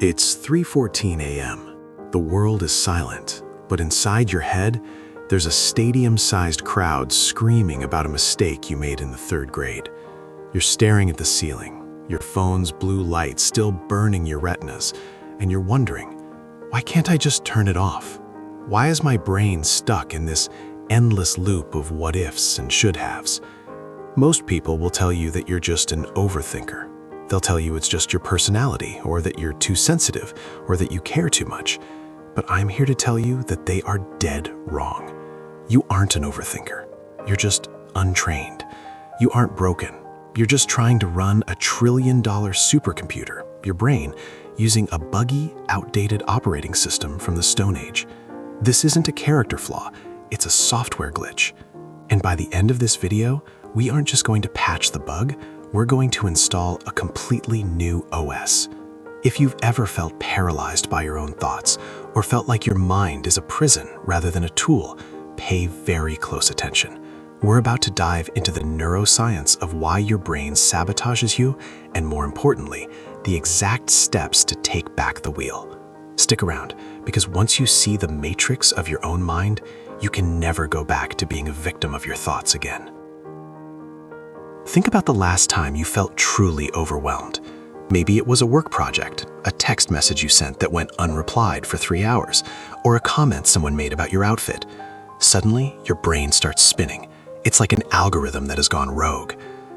It's 3:14 a.m. The world is silent, but inside your head, there's a stadium-sized crowd screaming about a mistake you made in the 3rd grade. You're staring at the ceiling, your phone's blue light still burning your retinas, and you're wondering, why can't I just turn it off? Why is my brain stuck in this endless loop of what-ifs and should-haves? Most people will tell you that you're just an overthinker. They'll tell you it's just your personality, or that you're too sensitive, or that you care too much. But I'm here to tell you that they are dead wrong. You aren't an overthinker. You're just untrained. You aren't broken. You're just trying to run a $1 trillion supercomputer, your brain, using a buggy, outdated operating system from the Stone Age. This isn't a character flaw, it's a software glitch. And by the end of this video, we aren't just going to patch the bug, we're going to install a completely new OS. If you've ever felt paralyzed by your own thoughts, or felt like your mind is a prison rather than a tool, pay very close attention. We're about to dive into the neuroscience of why your brain sabotages you, and more importantly, the exact steps to take back the wheel. Stick around, because once you see the matrix of your own mind, you can never go back to being a victim of your thoughts again. Think about the last time you felt truly overwhelmed. Maybe it was a work project, a text message you sent that went unreplied for 3 hours, or a comment someone made about your outfit. Suddenly, your brain starts spinning. It's like an algorithm that has gone rogue.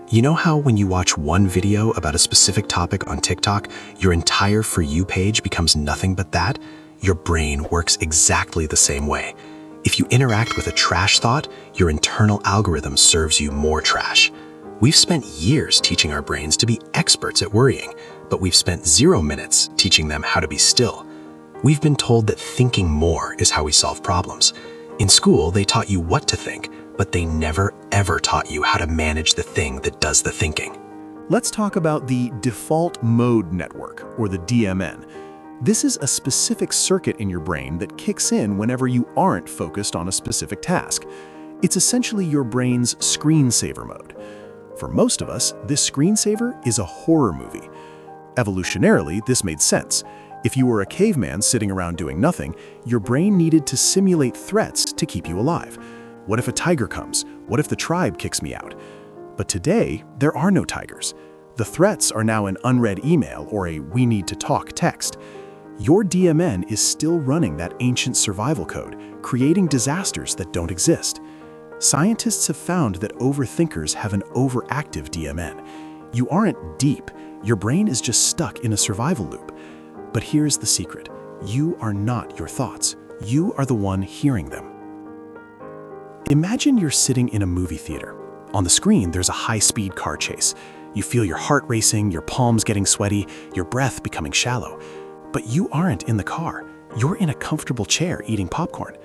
You know how when you watch one video about a specific topic on TikTok, your entire For You page becomes nothing but that? Your brain works exactly the same way. If you interact with a trash thought, your internal algorithm serves you more trash. We've spent years teaching our brains to be experts at worrying, but we've spent 0 minutes teaching them how to be still. We've been told that thinking more is how we solve problems. In school, they taught you what to think, but they never ever taught you how to manage the thing that does the thinking. Let's talk about the default mode network, or the DMN. This is a specific circuit in your brain that kicks in whenever you aren't focused on a specific task. It's essentially your brain's screensaver mode. For most of us, this screensaver is a horror movie. Evolutionarily, this made sense. If you were a caveman sitting around doing nothing, your brain needed to simulate threats to keep you alive. What if a tiger comes? What if the tribe kicks me out? But today, there are no tigers. The threats are now an unread email or a "we need to talk" text. Your DMN is still running that ancient survival code, creating disasters that don't exist. Scientists have found that overthinkers have an overactive DMN. You aren't deep, your brain is just stuck in a survival loop. But here's the secret. You are not your thoughts. You are the one hearing them. Imagine you're sitting in a movie theater. On the screen, there's a high-speed car chase. You feel your heart racing, your palms getting sweaty, your breath becoming shallow. But you aren't in the car. You're in a comfortable chair eating popcorn.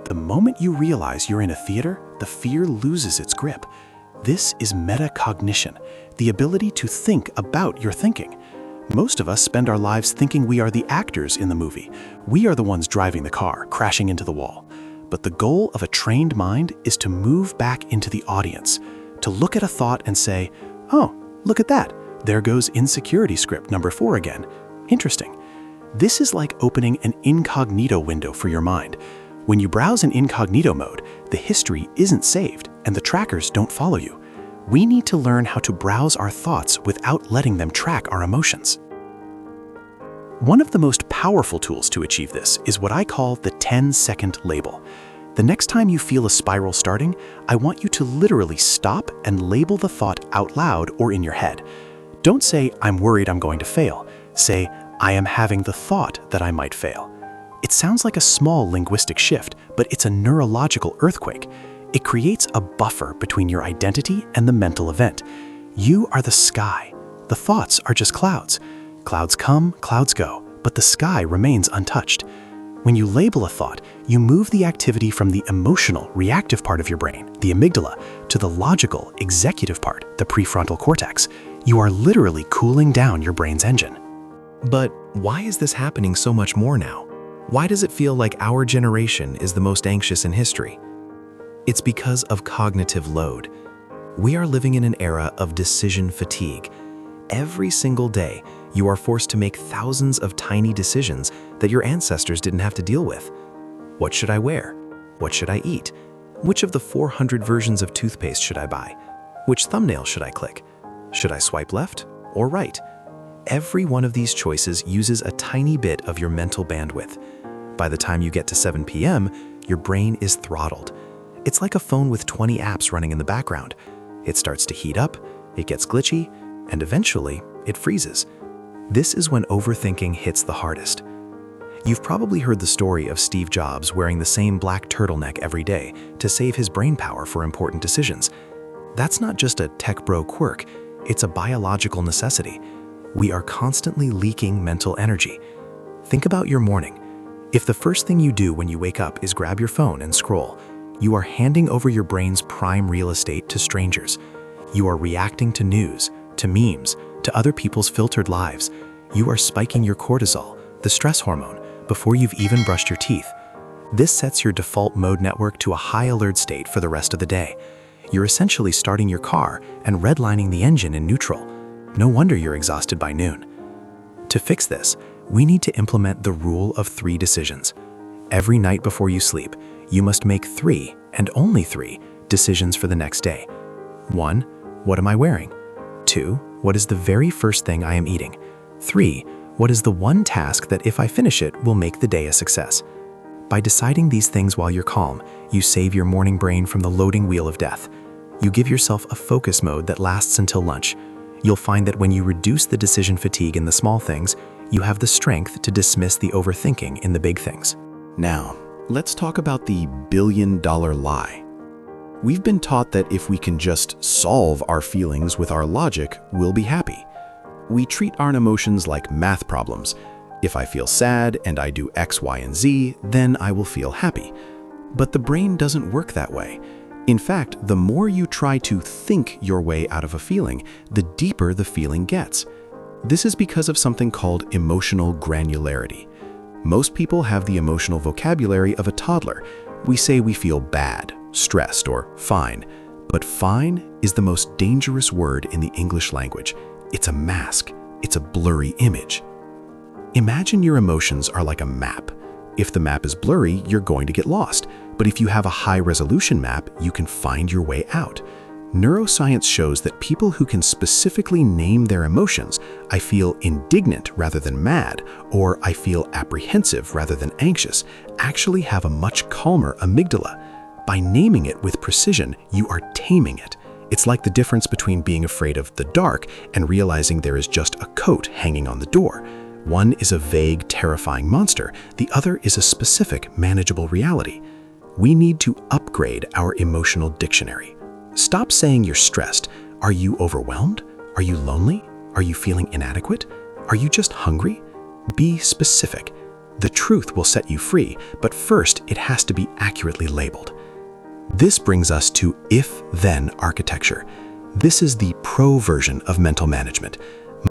The moment you realize you're in a theater, the fear loses its grip. This is metacognition, the ability to think about your thinking. Most of us spend our lives thinking we are the actors in the movie. We are the ones driving the car, crashing into the wall. But the goal of a trained mind is to move back into the audience, to look at a thought and say, "Oh, look at that. There goes insecurity script number 4 again. Interesting." This is like opening an incognito window for your mind. When you browse in incognito mode, the history isn't saved and the trackers don't follow you. We need to learn how to browse our thoughts without letting them track our emotions. One of the most powerful tools to achieve this is what I call the 10-second label. The next time you feel a spiral starting, I want you to literally stop and label the thought out loud or in your head. Don't say, "I'm worried I'm going to fail." Say, "I am having the thought that I might fail." It sounds like a small linguistic shift, but it's a neurological earthquake. It creates a buffer between your identity and the mental event. You are the sky. The thoughts are just clouds. Clouds come, clouds go, but the sky remains untouched. When you label a thought, you move the activity from the emotional, reactive part of your brain, the amygdala, to the logical, executive part, the prefrontal cortex. You are literally cooling down your brain's engine. But why is this happening so much more now? Why does it feel like our generation is the most anxious in history? It's because of cognitive load. We are living in an era of decision fatigue. Every single day, You are forced to make thousands of tiny decisions that your ancestors didn't have to deal with. What should I wear? What should I eat? Which of the 400 versions of toothpaste should I buy? Which thumbnail should I click? Should I swipe left or right? Every one of these choices uses a tiny bit of your mental bandwidth. By the time you get to 7 p.m., your brain is throttled. It's like a phone with 20 apps running in the background. It starts to heat up, it gets glitchy, and eventually it freezes. This is when overthinking hits the hardest. You've probably heard the story of Steve Jobs wearing the same black turtleneck every day to save his brain power for important decisions. That's not just a tech bro quirk, it's a biological necessity. We are constantly leaking mental energy. Think about your morning. If the first thing you do when you wake up is grab your phone and scroll, you are handing over your brain's prime real estate to strangers. You are reacting to news, to memes, to other people's filtered lives. You are spiking your cortisol, the stress hormone, before you've even brushed your teeth. This sets your default mode network to a high alert state for the rest of the day. You're essentially starting your car and redlining the engine in neutral. No wonder you're exhausted by noon. To fix this, we need to implement the rule of 3 decisions. Every night before you sleep, you must make 3, and only 3, decisions for the next day. 1. What am I wearing? 2. What is the very first thing I am eating? 3. What is the one task that if I finish it will make the day a success? By deciding these things while you're calm, you save your morning brain from the loading wheel of death. You give yourself a focus mode that lasts until lunch. You'll find that when you reduce the decision fatigue in the small things, you have the strength to dismiss the overthinking in the big things. Now, let's talk about the billion-dollar lie. We've been taught that if we can just solve our feelings with our logic, we'll be happy. We treat our emotions like math problems. If I feel sad and I do X, Y, and Z, then I will feel happy. But the brain doesn't work that way. In fact, the more you try to think your way out of a feeling, the deeper the feeling gets. This is because of something called emotional granularity. Most people have the emotional vocabulary of a toddler. We say we feel bad, stressed, or fine. But fine is the most dangerous word in the English language. It's a mask. It's a blurry image. Imagine your emotions are like a map. If the map is blurry, you're going to get lost. But if you have a high-resolution map, you can find your way out. Neuroscience shows that people who can specifically name their emotions, I feel indignant rather than mad, or I feel apprehensive rather than anxious, actually have a much calmer amygdala. By naming it with precision, you are taming it. It's like the difference between being afraid of the dark and realizing there is just a coat hanging on the door. One is a vague, terrifying monster. The other is a specific, manageable reality. We need to upgrade our emotional dictionary. Stop saying you're stressed. Are you overwhelmed? Are you lonely? Are you feeling inadequate? Are you just hungry? Be specific. The truth will set you free, but first it has to be accurately labeled. This brings us to if-then architecture. This is the pro version of mental management.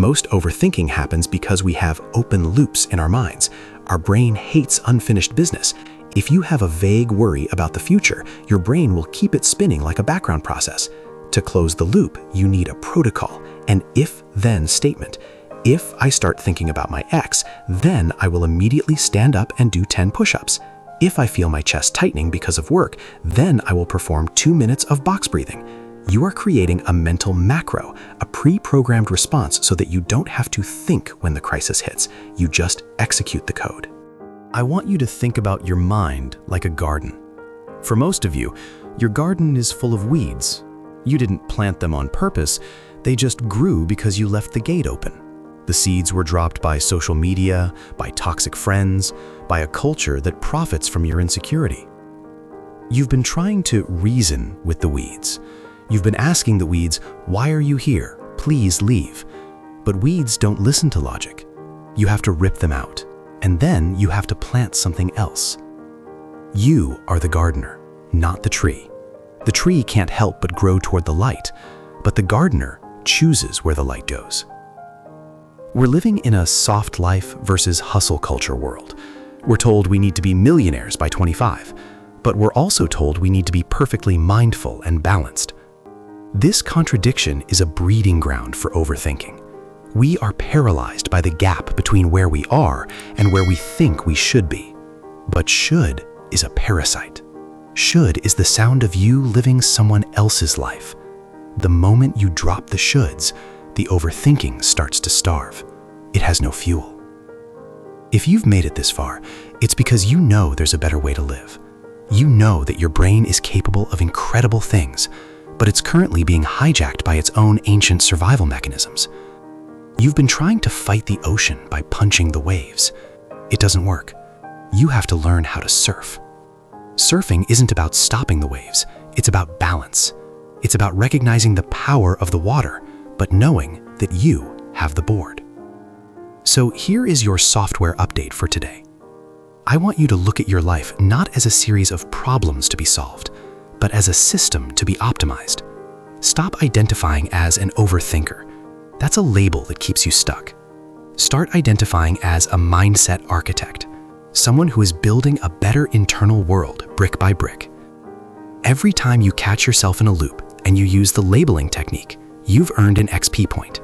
Most overthinking happens because we have open loops in our minds. Our brain hates unfinished business. If you have a vague worry about the future, your brain will keep it spinning like a background process. To close the loop, you need a protocol, an if-then statement. If I start thinking about my ex, then I will immediately stand up and do 10 push-ups. If I feel my chest tightening because of work, then I will perform 2 minutes of box breathing. You are creating a mental macro, a pre-programmed response so that you don't have to think when the crisis hits. You just execute the code. I want you to think about your mind like a garden. For most of you, your garden is full of weeds. You didn't plant them on purpose, they just grew because you left the gate open. The seeds were dropped by social media, by toxic friends, by a culture that profits from your insecurity. You've been trying to reason with the weeds. You've been asking the weeds, why are you here? Please leave. But weeds don't listen to logic. You have to rip them out, and then you have to plant something else. You are the gardener, not the tree. The tree can't help but grow toward the light, but the gardener chooses where the light goes. We're living in a soft life versus hustle culture world. We're told we need to be millionaires by 25, but we're also told we need to be perfectly mindful and balanced. This contradiction is a breeding ground for overthinking. We are paralyzed by the gap between where we are and where we think we should be. But should is a parasite. Should is the sound of you living someone else's life. The moment you drop the shoulds, the overthinking starts to starve. It has no fuel. If you've made it this far, it's because you know there's a better way to live. You know that your brain is capable of incredible things, but it's currently being hijacked by its own ancient survival mechanisms. You've been trying to fight the ocean by punching the waves. It doesn't work. You have to learn how to surf. Surfing isn't about stopping the waves, it's about balance. It's about recognizing the power of the water, but knowing that you have the board. So here is your software update for today. I want you to look at your life not as a series of problems to be solved, but as a system to be optimized. Stop identifying as an overthinker. That's a label that keeps you stuck. Start identifying as a mindset architect, someone who is building a better internal world brick by brick. Every time you catch yourself in a loop and you use the labeling technique, you've earned an XP point.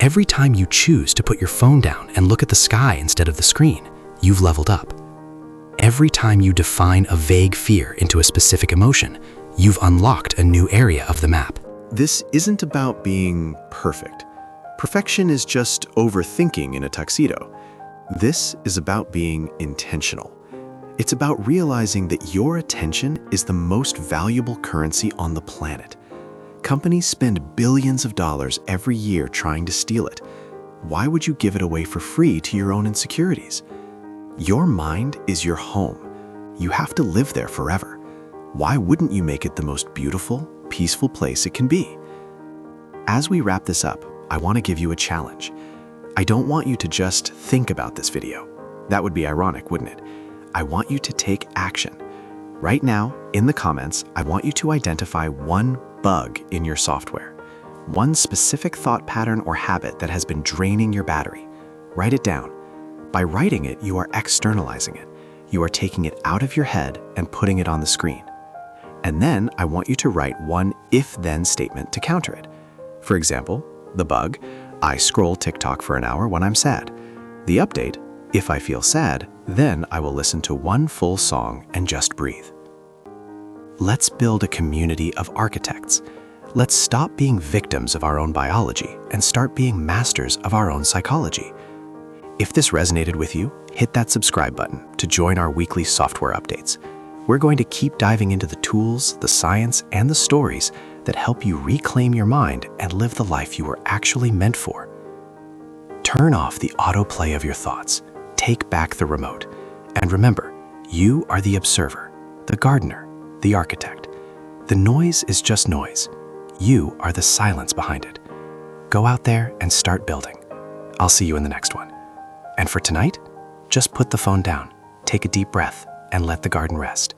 Every time you choose to put your phone down and look at the sky instead of the screen, you've leveled up. Every time you define a vague fear into a specific emotion, you've unlocked a new area of the map. This isn't about being perfect. Perfection is just overthinking in a tuxedo. This is about being intentional. It's about realizing that your attention is the most valuable currency on the planet. Companies spend billions of dollars every year trying to steal it. Why would you give it away for free to your own insecurities? Your mind is your home. You have to live there forever. Why wouldn't you make it the most beautiful, peaceful place it can be? As we wrap this up, I want to give you a challenge. I don't want you to just think about this video. That would be ironic, wouldn't it? I want you to take action. Right now, in the comments, I want you to identify one bug in your software, one specific thought pattern or habit that has been draining your battery. Write it down. By writing it, you are externalizing it. You are taking it out of your head and putting it on the screen. And then I want you to write one if-then statement to counter it. For example, the bug, I scroll TikTok for an hour when I'm sad. The update, if I feel sad, then I will listen to one full song and just breathe. Let's build a community of architects. Let's stop being victims of our own biology and start being masters of our own psychology. If this resonated with you, hit that subscribe button to join our weekly software updates. We're going to keep diving into the tools, the science, and the stories that help you reclaim your mind and live the life you were actually meant for. Turn off the autoplay of your thoughts. Take back the remote. And remember, you are the observer, the gardener, the architect. The noise is just noise. You are the silence behind it. Go out there and start building. I'll see you in the next one. And for tonight, just put the phone down, take a deep breath, and let the garden rest.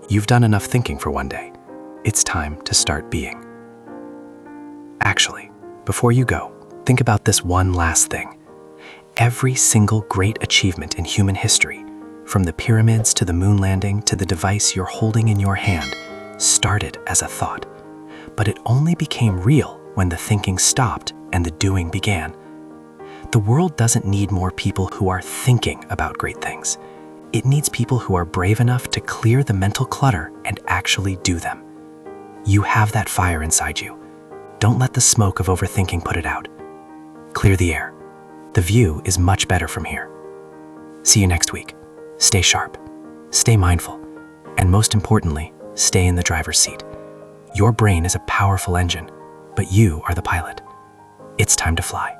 You've done enough thinking for one day. It's time to start being. Actually, before you go, think about this one last thing. Every single great achievement in human history, from the pyramids to the moon landing to the device you're holding in your hand, started as a thought. But it only became real when the thinking stopped and the doing began. The world doesn't need more people who are thinking about great things. It needs people who are brave enough to clear the mental clutter and actually do them. You have that fire inside you. Don't let the smoke of overthinking put it out. Clear the air. The view is much better from here. See you next week. Stay sharp, stay mindful, and most importantly, stay in the driver's seat. Your brain is a powerful engine, but you are the pilot. It's time to fly.